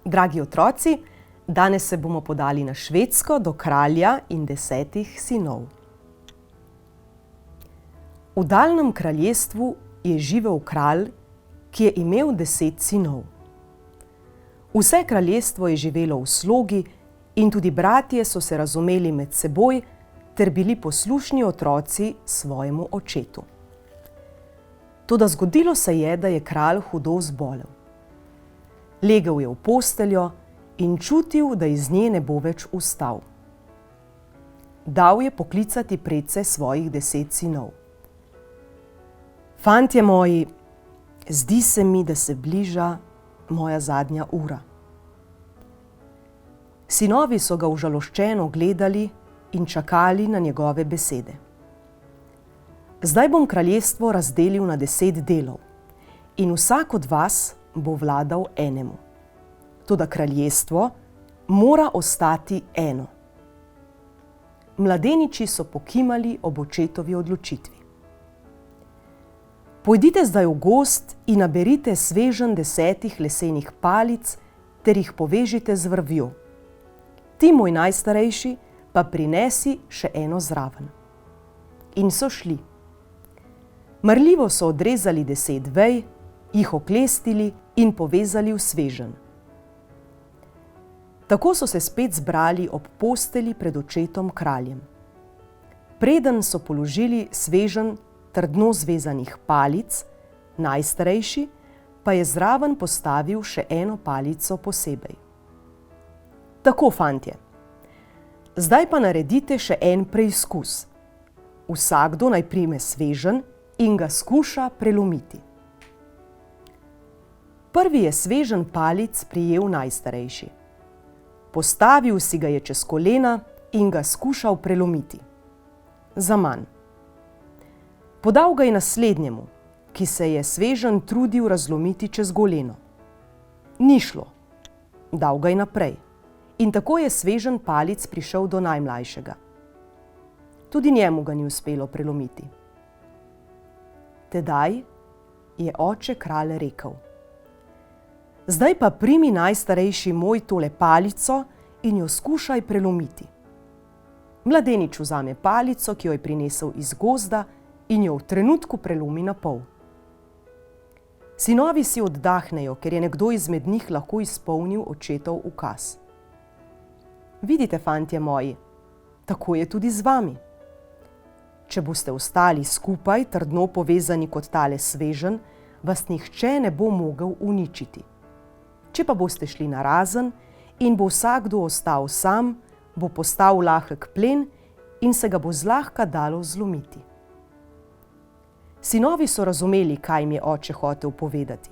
Dragi otroci, danes se bomo podali na Švedsko do kralja in 10 sinov. V daljnem kraljestvu je živel kralj, ki je imel 10 sinov. Vse kraljestvo je živelo v slogi in tudi bratje so se razumeli med seboj ter bili poslušni otroci svojemu očetu. Toda zgodilo se je, da je kralj hudo zbolel. Legel je v posteljo in čutil, da iz nje ne bo več vstal. Dal je poklicati predse svojih 10 sinov. Fantje moji, zdi se mi, da se bliža moja zadnja ura. Sinovi so ga užaloščeno gledali in čakali na njegove besede. Zdaj bom kraljestvo razdelil na 10 delov in vsak od vas bo vladal enemu. Toda kraljestvo mora ostati eno. Mladeniči so pokimali ob očetovi odločitvi. Pojdite zdaj v gozd in naberite sveženj 10 lesenih palic ter jih povežite z vrvjo. Ti, moj najstarejši, pa prinesi še eno zraven. In so šli. Marljivo so odrezali 10 vej, jih oklestili in povezali v sveženj. Tako so se spet zbrali ob postelji pred očetom kraljem. Preden so položili sveženj trdno zvezanih palic, najstarejši pa je zraven postavil še eno palico posebej. Tako, fantje, zdaj pa naredite še en preizkus. Vsakdo naj prime sveženj in ga skuša prelomiti. Prvi je sveženj palic prijel najstarejši. Postavil si ga je čez kolena in ga skušal prelomiti. Zaman. Podal ga je naslednjemu, ki se je sveženj trudil razlomiti čez goleno. Ni šlo. Dal ga je naprej. In tako je sveženj palic prišel do najmlajšega. Tudi njemu ga ni uspelo prelomiti. Tedaj je oče kralj rekel: Zdaj pa primi, najstarejši moj, tole palico in jo skušaj prelomiti. Mladenič vzame palico, ki jo je prinesel iz gozda, in jo v trenutku prelomi na pol. Sinovi si oddahnejo, ker je nekdo izmed njih lahko izpolnil očetov ukaz. Vidite, fantje moji, tako je tudi z vami. Če boste ostali skupaj, trdno povezani kot tale sveženj, vas nihče ne bo mogel uničiti. Če pa boste šli narazen in bo vsakdo ostal sam, bo postal lahek plen in se ga bo zlahka dalo zlomiti. Sinovi so razumeli, kaj jim je oče hotel povedati,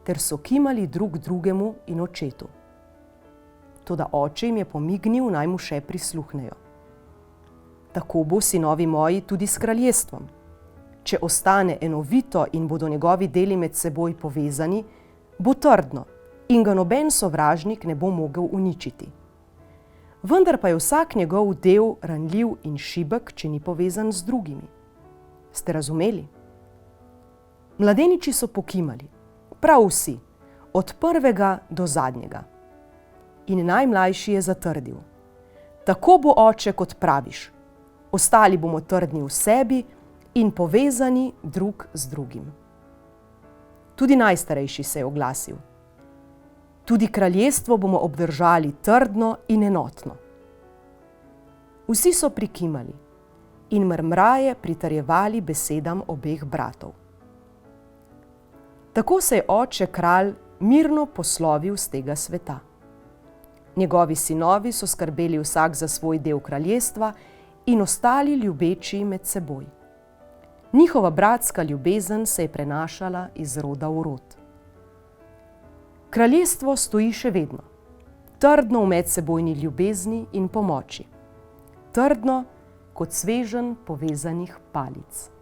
ter so kimali drug drugemu in očetu. Toda oče jim je pomignil, naj mu še prisluhnejo. Tako bo, sinovi moji, tudi s kraljestvom. Če ostane enovito in bodo njegovi deli med seboj povezani, bo trdno in ga noben sovražnik ne bo mogel uničiti. Vendar pa je vsak njegov del ranljiv in šibek, če ni povezan z drugimi. Ste razumeli? Mladeniči so pokimali, prav vsi, od prvega do zadnjega. In najmlajši je zatrdil: Tako bo, oče, kot praviš. Ostali bomo trdni v sebi in povezani drug z drugim. Tudi najstarejši se je oglasil: Tudi kraljestvo bomo obdržali trdno in enotno. Vsi so prikimali in mrmraje pritrjevali besedam obeh bratov. Tako se je oče kralj mirno poslovil z tega sveta. Njegovi sinovi so skrbeli vsak za svoj del kraljestva in ostali ljubeči med seboj. Njihova bratska ljubezen se je prenašala iz roda v rod. Kraljestvo stoji še vedno, trdno v medsebojni ljubezni in pomoči, trdno kot sveženj povezanih palic.